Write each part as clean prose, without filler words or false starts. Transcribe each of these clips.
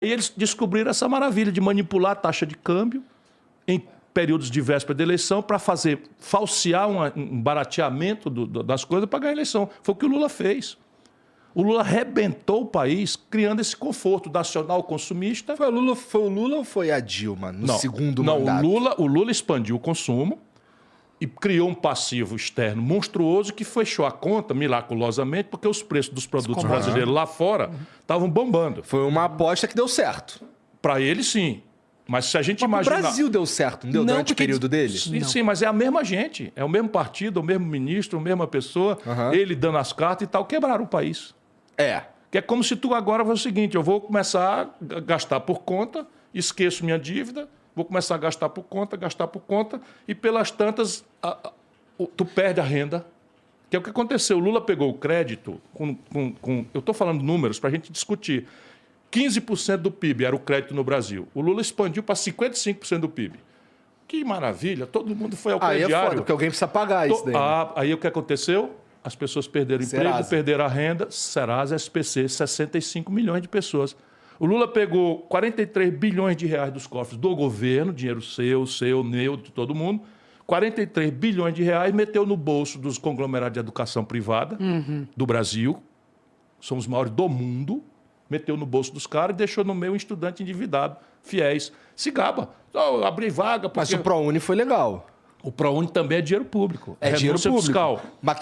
E eles descobriram essa maravilha de manipular a taxa de câmbio em períodos de véspera de eleição para falsear um barateamento das coisas para ganhar a eleição. Foi o que o Lula fez. O Lula arrebentou o país criando esse conforto nacional consumista. Foi o Lula ou foi a Dilma no segundo mandato? Não, o Lula expandiu o consumo e criou um passivo externo monstruoso que fechou a conta miraculosamente porque os preços dos produtos brasileiros lá fora estavam bombando. Foi uma aposta que deu certo. Para ele, sim. Mas se a gente imaginar... O Brasil deu certo, não deu durante o período dele? Sim, mas é a mesma gente. É o mesmo partido, o mesmo ministro, a mesma pessoa. Ele dando as cartas e tal. Quebraram o país. Que é como se tu agora fosse o seguinte, eu vou começar a gastar por conta, esqueço minha dívida, vou começar a gastar por conta, e pelas tantas, tu perde a renda. Que é o que aconteceu. O Lula pegou o crédito eu estou falando números para a gente discutir. 15% do PIB era o crédito no Brasil. O Lula expandiu para 55% do PIB. Que maravilha, todo mundo foi ao crediário. Aí é foda, porque alguém precisa pagar isso daí. Aí o que aconteceu? As pessoas perderam o emprego, perderam a renda. Serasa, SPC, 65 milhões de pessoas. O Lula pegou 43 bilhões de reais dos cofres do governo, dinheiro seu, meu, de todo mundo. 43 bilhões de reais meteu no bolso dos conglomerados de educação privada do Brasil. São os maiores do mundo. Meteu no bolso dos caras e deixou no meio um estudante endividado, fiéis. Se gaba. Abri vaga... Porque... Mas o ProUni foi legal. O ProUni também é dinheiro público. É dinheiro público. Fiscal. Mas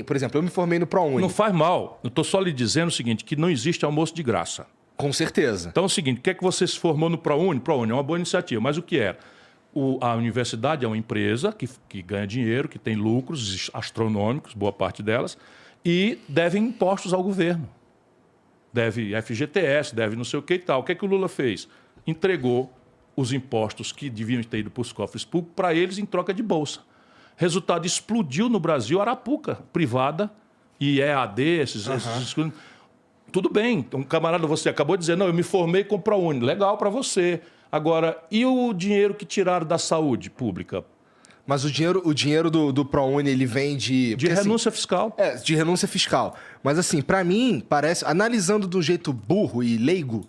por exemplo, eu me formei no ProUni. Não faz mal. Eu estou só lhe dizendo o seguinte, que não existe almoço de graça. Com certeza. Então é o seguinte, o que é que você se formou no ProUni? ProUni é uma boa iniciativa, mas o que é? A universidade é uma empresa que ganha dinheiro, que tem lucros astronômicos, boa parte delas, e devem impostos ao governo. Deve FGTS, deve não sei o que e tal. O que é que o Lula fez? Entregou os impostos que deviam ter ido para os cofres públicos para eles em troca de bolsa. Resultado, explodiu no Brasil Arapuca, privada, e EAD, esses tudo bem, um camarada, você acabou de dizer, não, eu me formei com o ProUni, legal para você. Agora, e o dinheiro que tiraram da saúde pública? Mas o dinheiro do ProUni, ele vem de... De renúncia fiscal. De renúncia fiscal. Mas assim, para mim, parece... Analisando do jeito burro e leigo,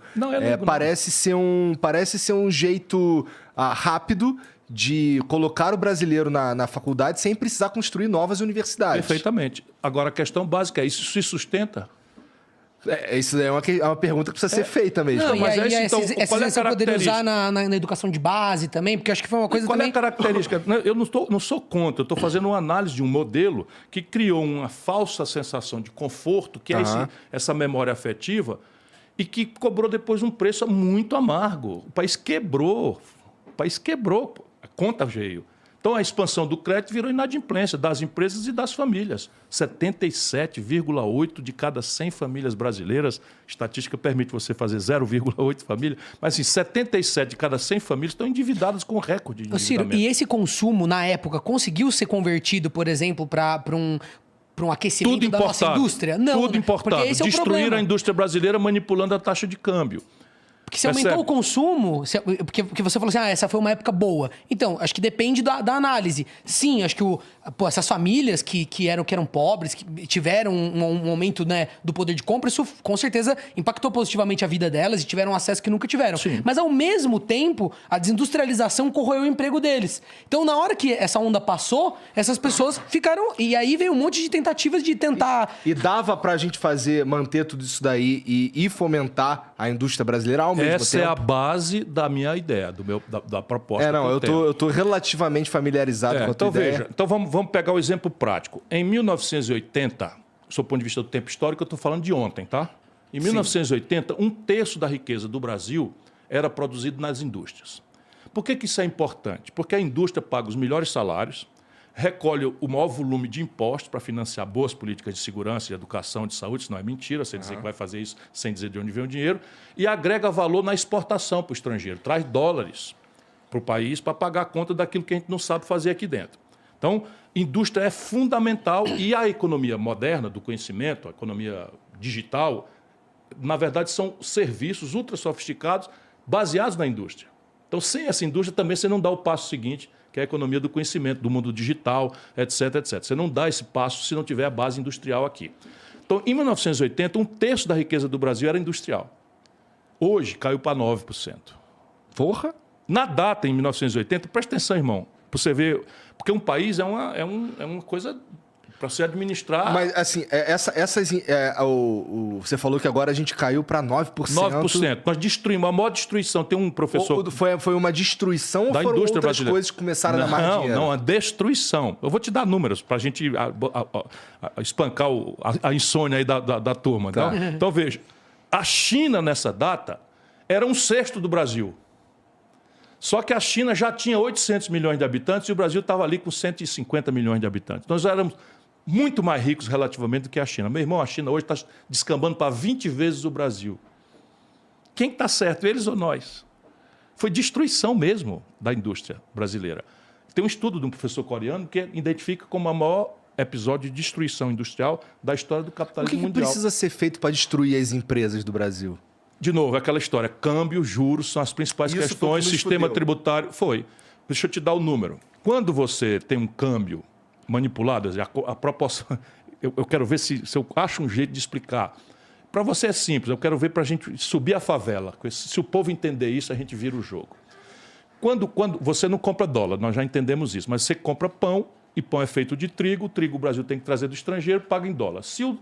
parece ser um jeito rápido de colocar o brasileiro na faculdade sem precisar construir novas universidades. Perfeitamente. Agora, a questão básica é, isso se sustenta? Isso é uma pergunta que precisa ser feita mesmo. Não, mas então, qual é a característica? Poderia usar na educação de base também, porque acho que foi uma coisa também... Qual é a característica? Eu não sou contra, eu estou fazendo uma análise de um modelo que criou uma falsa sensação de conforto, que é essa memória afetiva, e que cobrou depois um preço muito amargo. O país quebrou. A conta veio. Então, a expansão do crédito virou inadimplência das empresas e das famílias. 77,8 de cada 100 famílias brasileiras, estatística permite você fazer 0,8 famílias, mas assim, 77 de cada 100 famílias estão endividadas com recorde de endividamento. Ciro, e esse consumo, na época, conseguiu ser convertido, por exemplo, para um aquecimento da nossa indústria? Não, tudo importado. Porque esse é o Destruir problema. a indústria brasileira manipulando a taxa de câmbio. Porque se aumentou o consumo, porque você falou assim, essa foi uma época boa. Então, acho que depende da análise. Sim, acho que essas famílias que eram pobres, que tiveram um aumento, né, do poder de compra, isso com certeza impactou positivamente a vida delas e tiveram acesso que nunca tiveram. Sim. Mas, ao mesmo tempo, a desindustrialização corroeu o emprego deles. Então, na hora que essa onda passou, essas pessoas ficaram... E aí veio um monte de tentativas de tentar... E dava pra gente manter tudo isso daí e fomentar a indústria brasileira ao mesmo tempo? Essa é a base da minha ideia, da proposta. Eu tô relativamente familiarizado com a tua ideia. Veja, então vamos pegar o exemplo prático. Em 1980, do ponto de vista do tempo histórico, eu estou falando de ontem, tá? Em 1980, 1/3 da riqueza do Brasil era produzido nas indústrias. Por que isso é importante? Porque a indústria paga os melhores salários, recolhe o maior volume de impostos para financiar boas políticas de segurança, de educação, de saúde, isso não é mentira, você dizer que vai fazer isso sem dizer de onde vem o dinheiro, e agrega valor na exportação para o estrangeiro, traz dólares para o país para pagar a conta daquilo que a gente não sabe fazer aqui dentro. Então, indústria é fundamental e a economia moderna do conhecimento, a economia digital, na verdade são serviços ultra sofisticados baseados na indústria. Então, sem essa indústria também você não dá o passo seguinte, que é a economia do conhecimento, do mundo digital, etc, etc. Você não dá esse passo se não tiver a base industrial aqui. Então, em 1980, 1/3 da riqueza do Brasil era industrial. Hoje caiu para 9%. Porra! Na data, em 1980, presta atenção, irmão, para você ver, porque um país é uma coisa para se administrar. Mas, assim, você falou que agora a gente caiu para 9%. 9%. Nós destruímos, a maior destruição. Tem um professor... Foi uma destruição da ou foram indústria outras brasileira. coisas que começaram a dar mais dinheiro? Não, a destruição. Eu vou te dar números para a gente espancar a insônia aí da turma. Tá. Então, veja, a China, nessa data, era 1/6 do Brasil. Só que a China já tinha 800 milhões de habitantes e o Brasil estava ali com 150 milhões de habitantes. Nós éramos muito mais ricos relativamente do que a China. Meu irmão, a China hoje está descambando para 20 vezes o Brasil. Quem está certo, eles ou nós? Foi destruição mesmo da indústria brasileira. Tem um estudo de um professor coreano que identifica como o maior episódio de destruição industrial da história do capitalismo mundial. O que precisa ser feito para destruir as empresas do Brasil? De novo, aquela história, câmbio, juros são as principais questões, sistema tributário. Deixa eu te dar o número. Quando você tem um câmbio manipulado, a proporção... Eu quero ver se eu acho um jeito de explicar. Para você é simples, eu quero ver para a gente subir a favela. Se o povo entender isso, a gente vira o jogo. Quando você não compra dólar, nós já entendemos isso, mas você compra pão, e pão é feito de trigo, o trigo o Brasil tem que trazer do estrangeiro, paga em dólar. Se o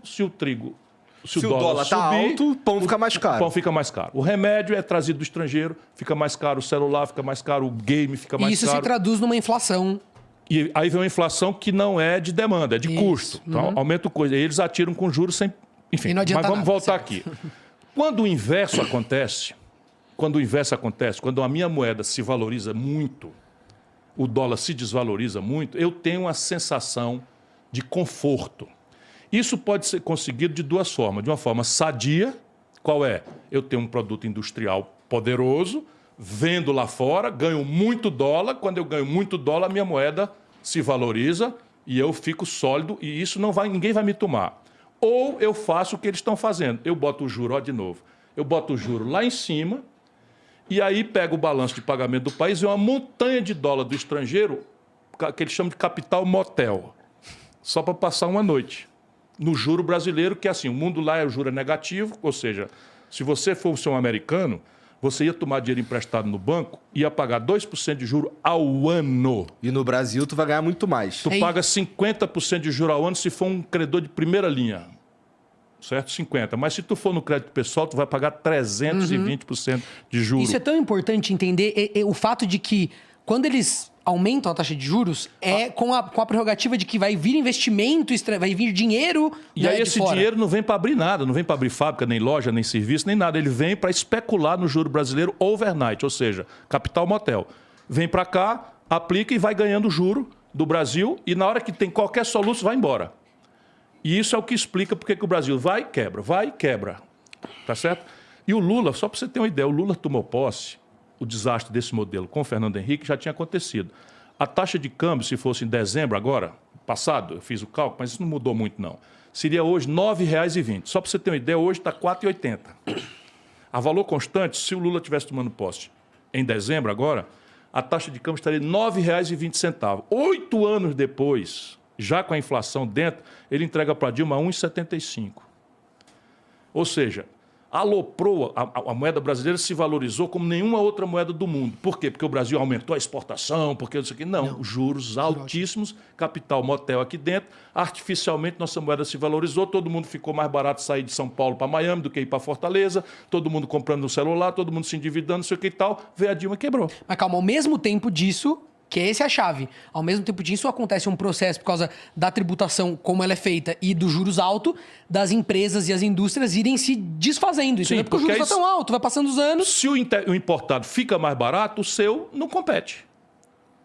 dólar está alto, o pão fica mais caro. O pão fica mais caro. O remédio é trazido do estrangeiro, fica mais caro, o celular fica mais caro, o game fica mais caro. E isso se traduz numa inflação. E aí vem uma inflação que não é de demanda, é de custo. Então, aumenta o custo. Aí eles atiram com juros sem... Enfim, mas vamos voltar aqui. Quando o inverso acontece, quando a minha moeda se valoriza muito, o dólar se desvaloriza muito, eu tenho uma sensação de conforto. Isso pode ser conseguido de duas formas. De uma forma sadia, qual é? Eu tenho um produto industrial poderoso, vendo lá fora, ganho muito dólar. Quando eu ganho muito dólar, a minha moeda se valoriza e eu fico sólido e isso ninguém vai me tomar. Ou eu faço o que eles estão fazendo. Eu boto o juro, de novo. Eu boto o juro lá em cima e aí pego o balanço de pagamento do país e uma montanha de dólar do estrangeiro, que eles chamam de capital motel, só para passar uma noite. No juro brasileiro, que é assim, o mundo lá o juro é negativo, ou seja, se você fosse um americano, você ia tomar dinheiro emprestado no banco e ia pagar 2% de juro ao ano. E no Brasil tu vai ganhar muito mais. Tu paga 50% de juro ao ano se for um credor de primeira linha. Certo? 50%. Mas se tu for no crédito pessoal, tu vai pagar 320% de juros. Isso é tão importante entender o fato de que quando eles aumentam a taxa de juros, com a prerrogativa de que vai vir investimento, vai vir dinheiro. E aí esse dinheiro não vem para abrir nada, não vem para abrir fábrica, nem loja, nem serviço, nem nada. Ele vem para especular no juro brasileiro overnight, ou seja, capital motel. Vem para cá, aplica e vai ganhando juro do Brasil e na hora que tem qualquer soluço, vai embora. E isso é o que explica porque que o Brasil vai e quebra. Tá certo? E o Lula, só para você ter uma ideia, o Lula tomou posse. O desastre desse modelo com o Fernando Henrique já tinha acontecido. A taxa de câmbio, se fosse em dezembro agora, passado, eu fiz o cálculo, mas isso não mudou muito não. Seria hoje R$ 9,20. Só para você ter uma ideia, hoje está R$ 4,80. A valor constante, se o Lula tivesse tomando posse em dezembro agora, a taxa de câmbio estaria R$ 9,20. 8 anos depois, já com a inflação dentro, ele entrega para Dilma 1,75. Ou seja, aloprou, a moeda brasileira se valorizou como nenhuma outra moeda do mundo. Por quê? Porque o Brasil aumentou a exportação, porque isso aqui. Não, juros altíssimos, capital motel aqui dentro. Artificialmente, nossa moeda se valorizou, todo mundo ficou mais barato sair de São Paulo para Miami do que ir para Fortaleza, todo mundo comprando no celular, todo mundo se endividando, não sei o que e tal. Veio a Dilma e quebrou. Mas calma, ao mesmo tempo disso... Que essa é a chave. Ao mesmo tempo disso, acontece um processo por causa da tributação, como ela é feita, e dos juros altos, das empresas e as indústrias irem se desfazendo. Sim, porque o juros está tão alto, vai passando os anos. Se o importado fica mais barato, o seu não compete.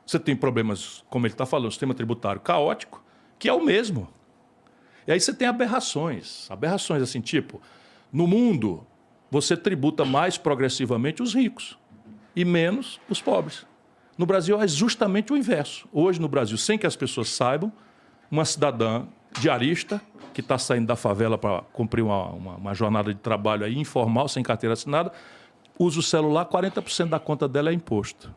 Você tem problemas, como ele está falando, sistema tributário caótico, que é o mesmo. E aí você tem aberrações. Aberrações assim, tipo, no mundo, você tributa mais progressivamente os ricos e menos os pobres. No Brasil é justamente o inverso. Hoje, no Brasil, sem que as pessoas saibam, uma cidadã diarista que está saindo da favela para cumprir uma jornada de trabalho aí informal, sem carteira assinada, usa o celular, 40% da conta dela é imposto.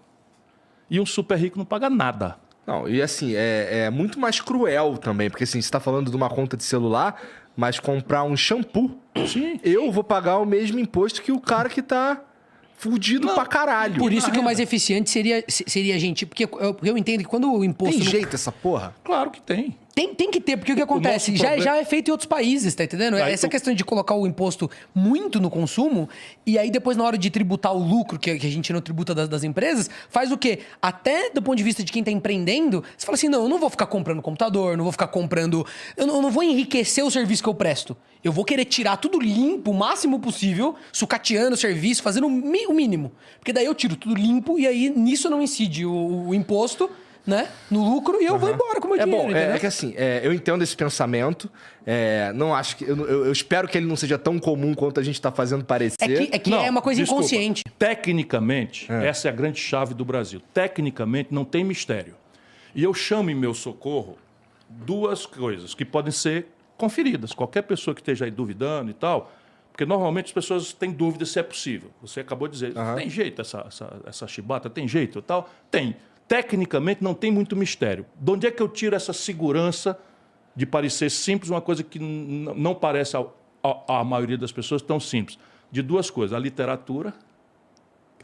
E um super rico não paga nada. Não, e assim, é muito mais cruel também, porque assim, você está falando de uma conta de celular, mas comprar um shampoo Sim. Eu vou pagar o mesmo imposto que o cara que tá fudido pra caralho. Por isso que o mais eficiente seria a gente... Porque eu entendo que quando o imposto... Tem jeito essa porra? Claro que tem. Tem que ter, porque o que acontece? Já é feito em outros países, tá entendendo? Aí Essa questão de colocar o imposto muito no consumo, e aí depois na hora de tributar o lucro, que a gente não tributa das empresas, faz o quê? Até do ponto de vista de quem tá empreendendo, você fala assim, não, eu não vou ficar comprando computador, não vou ficar comprando... Eu não vou enriquecer o serviço que eu presto. Eu vou querer tirar tudo limpo, o máximo possível, sucateando o serviço, fazendo o mínimo. Porque daí eu tiro tudo limpo, e aí nisso não incide o imposto... Né? No lucro, e eu vou embora com o meu dinheiro. Bom, entendeu? é que assim, eu entendo esse pensamento. Não acho que. Eu espero que ele não seja tão comum quanto a gente tá fazendo parecer. É que Não, é uma coisa desculpa. inconsciente. Tecnicamente, essa é a grande chave do Brasil. Tecnicamente, não tem mistério. E eu chamo em meu socorro duas coisas que podem ser conferidas. Qualquer pessoa que esteja aí duvidando e tal, porque normalmente as pessoas têm dúvida se é possível. Você acabou de dizer, tem jeito essa chibata? Tem jeito e tal? Tem. Tecnicamente, não tem muito mistério. De onde é que eu tiro essa segurança de parecer simples, uma coisa que não parece à maioria das pessoas tão simples? De duas coisas, a literatura,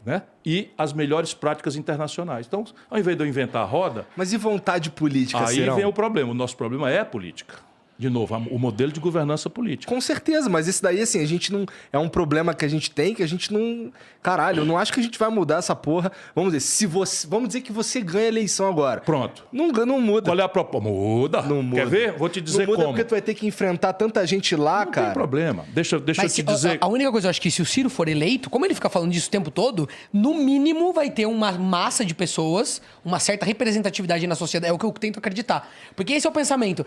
né? E as melhores práticas internacionais. Então, ao invés de eu inventar a roda... Mas e vontade política, aí Cirão? vem o problema. O nosso problema é a política. De novo, o modelo de governança política. Com certeza, mas esse daí, assim, a gente não... É um problema que a gente tem, que a gente não... Caralho, eu não acho que a gente vai mudar essa porra. Vamos dizer, vamos dizer que você ganha a eleição agora. Pronto. Não muda. Qual é a proposta? Muda. Não muda. Quer ver? Vou te dizer não muda como. porque tu vai ter que enfrentar tanta gente lá, Não cara. tem problema. Deixa eu te dizer... A única coisa, eu acho que se o Ciro for eleito, como ele fica falando disso o tempo todo, no mínimo vai ter uma massa de pessoas, uma certa representatividade na sociedade. É o que eu tento acreditar. Porque esse é o pensamento.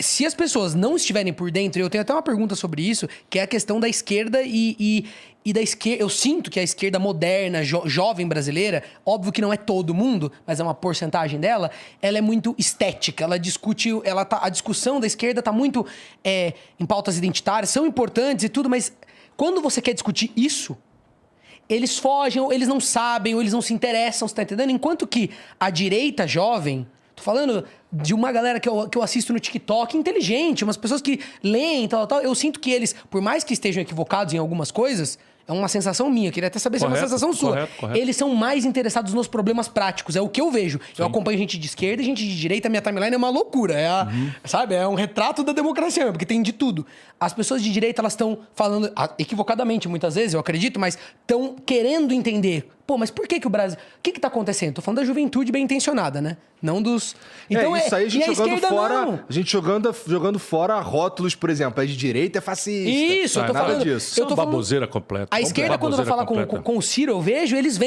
Se as pessoas não estiverem por dentro, eu tenho até uma pergunta sobre isso, que é a questão da esquerda e da esquerda. Eu sinto que a esquerda moderna, jovem brasileira, óbvio que não é todo mundo, mas é uma porcentagem dela, ela é muito estética. Ela discute. A discussão da esquerda está muito em pautas identitárias, são importantes e tudo, mas quando você quer discutir isso, eles fogem, ou eles não sabem, ou eles não se interessam, você tá entendendo? Enquanto que a direita jovem. Tô falando de uma galera que eu assisto no TikTok, inteligente, umas pessoas que leem e tal. Eu sinto que eles, por mais que estejam equivocados em algumas coisas, é uma sensação minha, eu queria até saber se é uma sensação sua. Correto. Eles são mais interessados nos problemas práticos, é o que eu vejo. Sim. Eu acompanho gente de esquerda e gente de direita, minha timeline é uma loucura. Sabe? É um retrato da democracia, porque tem de tudo. As pessoas de direita, elas estão falando, equivocadamente muitas vezes, eu acredito, mas estão querendo entender. Pô, mas por que o Brasil... O que tá acontecendo? Tô falando da juventude bem intencionada, né? Não dos... Então isso aí a gente jogando fora... Não. A gente jogando fora rótulos, por exemplo. É de direita, é fascista. Isso, eu tô falando disso. Eu tô falando... baboseira completa. A esquerda, quando vai falar com o Ciro, eu vejo, eles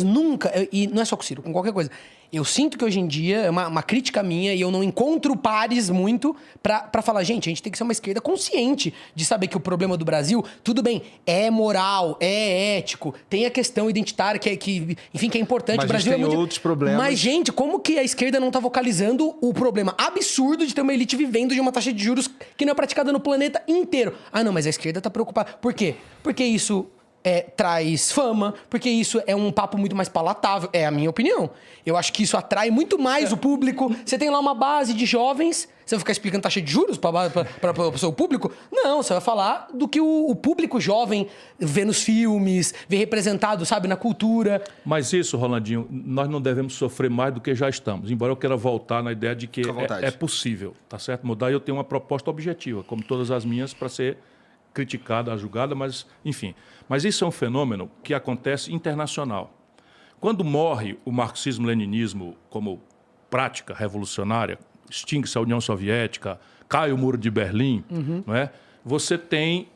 nunca... E não é só com o Ciro, com qualquer coisa. Eu sinto que hoje em dia, é uma crítica minha, e eu não encontro pares muito pra falar, gente, a gente tem que ser uma esquerda consciente de saber que o problema do Brasil, tudo bem, é moral, é ético, tem a questão identitária que enfim, que é importante. Mas o Brasil tem outros problemas. Mas, gente, como que a esquerda não tá vocalizando o problema absurdo de ter uma elite vivendo de uma taxa de juros que não é praticada no planeta inteiro? Ah, não, mas a esquerda tá preocupada. Por quê? Porque isso... traz fama, porque isso é um papo muito mais palatável. É a minha opinião. Eu acho que isso atrai muito mais o público. Você tem lá uma base de jovens, você vai ficar explicando taxa de juros para o seu público? Não, você vai falar do que o público jovem vê nos filmes, vê representado, sabe, na cultura. Mas isso, Rolandinho, nós não devemos sofrer mais do que já estamos. Embora eu queira voltar na ideia de que é possível, tá certo? Mudar, eu tenho uma proposta objetiva, como todas as minhas, para ser criticada, julgada, mas, enfim. Mas isso é um fenômeno que acontece internacional. Quando morre o marxismo-leninismo como prática revolucionária, extingue-se a União Soviética, cai o Muro de Berlim, não é? Você tem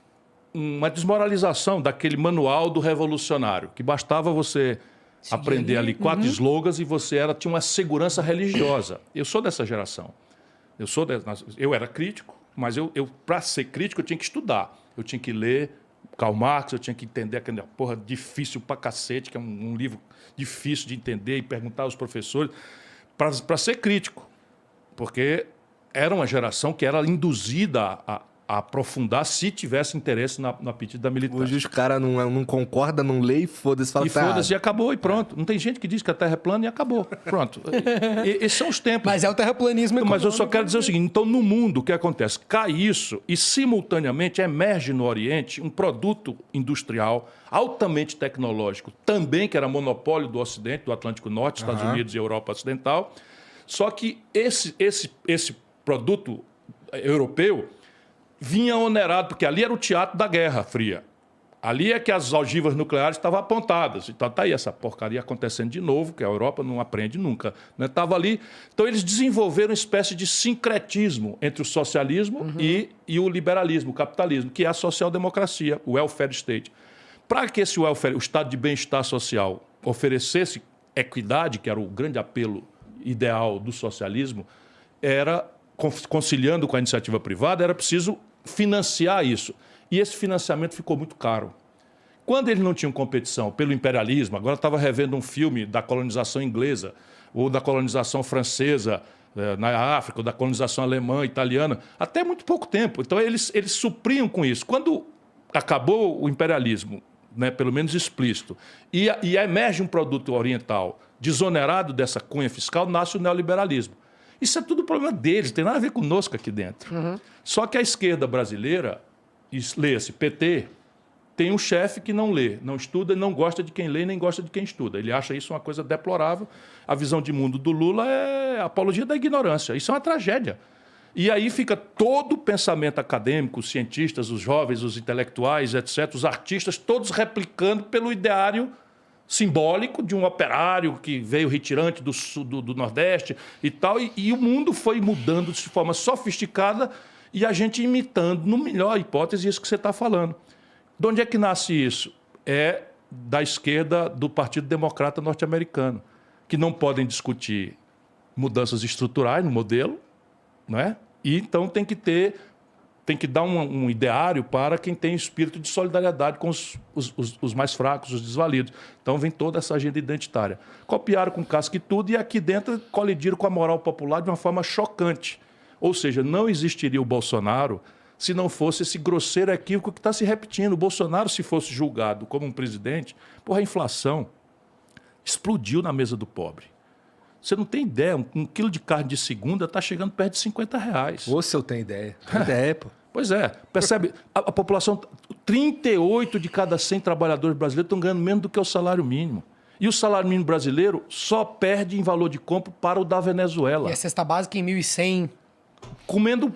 uma desmoralização daquele manual do revolucionário, que bastava você aprender ali 4 slogans e você tinha uma segurança religiosa. Eu sou dessa geração. Eu era crítico, mas para ser crítico eu tinha que estudar. Eu tinha que ler Karl Marx, eu tinha que entender aquela porra difícil pra cacete, que é um livro difícil de entender e perguntar aos professores, para ser crítico. Porque era uma geração que era induzida a aprofundar se tivesse interesse no apetite da militância. Hoje os caras não concordam, não lê e foda-se. E foda-se, e acabou, e pronto. Não tem gente que diz que a Terra é plana e acabou. Pronto. Esses são os tempos. Mas é o terraplanismo econômico. Mas eu só quero dizer o seguinte, então no mundo o que acontece? Cai isso e simultaneamente emerge no Oriente um produto industrial altamente tecnológico, também que era monopólio do Ocidente, do Atlântico Norte, Estados Unidos e Europa Ocidental. Só que esse produto europeu vinha onerado, porque ali era o teatro da Guerra Fria. Ali é que as ogivas nucleares estavam apontadas. Então está aí essa porcaria acontecendo de novo, que a Europa não aprende nunca. Estava ali. Então eles desenvolveram uma espécie de sincretismo entre o socialismo e o liberalismo, o capitalismo, que é a social-democracia, o welfare state. Para que esse welfare, o estado de bem-estar social, oferecesse equidade, que era o grande apelo ideal do socialismo, era, conciliando com a iniciativa privada, era preciso financiar isso. E esse financiamento ficou muito caro. Quando eles não tinham competição pelo imperialismo, agora estava revendo um filme da colonização inglesa ou da colonização francesa na África, ou da colonização alemã, italiana, até muito pouco tempo. Então eles supriam com isso. Quando acabou o imperialismo, pelo menos explícito, e emerge um produto oriental desonerado dessa cunha fiscal, nasce o neoliberalismo. Isso é tudo problema deles, não tem nada a ver conosco aqui dentro. Só que a esquerda brasileira, lê-se PT, tem um chefe que não lê, não estuda, não gosta de quem lê, nem gosta de quem estuda. Ele acha isso uma coisa deplorável. A visão de mundo do Lula é a apologia da ignorância. Isso é uma tragédia. E aí fica todo o pensamento acadêmico, os cientistas, os jovens, os intelectuais, etc., os artistas, todos replicando pelo ideário simbólico de um operário que veio retirante do Nordeste e tal, e o mundo foi mudando de forma sofisticada e a gente imitando, no melhor hipótese, isso que você está falando. De onde é que nasce isso? É da esquerda do Partido Democrata Norte-Americano, que não podem discutir mudanças estruturais no modelo, não é? E então tem que dar um ideário para quem tem espírito de solidariedade com os mais fracos, os desvalidos. Então vem toda essa agenda identitária. Copiaram com casca e tudo e aqui dentro colidiram com a moral popular de uma forma chocante. Ou seja, não existiria o Bolsonaro se não fosse esse grosseiro equívoco que está se repetindo. O Bolsonaro, se fosse julgado como um presidente, a inflação explodiu na mesa do pobre. Você não tem ideia, um quilo de carne de segunda está chegando perto de R$50. Ou se eu tenho ideia. Tem ideia, pô. Pois é. Percebe? A população, 38 de cada 100 trabalhadores brasileiros estão ganhando menos do que o salário mínimo. E o salário mínimo brasileiro só perde em valor de compra para o da Venezuela. E a cesta básica em 1.100. Comendo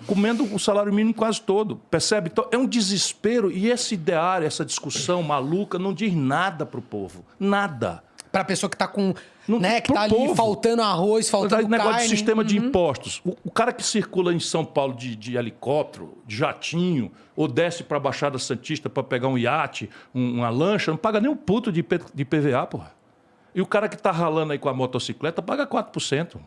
o salário mínimo quase todo. Percebe? Então, é um desespero. E esse ideário, essa discussão maluca, não diz nada para o povo. Nada. Para a pessoa que está com... Não, que está ali povo. Faltando arroz, faltando carne. Negócio de sistema de impostos. O cara que circula em São Paulo de helicóptero, de jatinho, ou desce para a Baixada Santista para pegar um iate, uma lancha, não paga nem um puto de PVA, porra. E o cara que está ralando aí com a motocicleta paga 4%.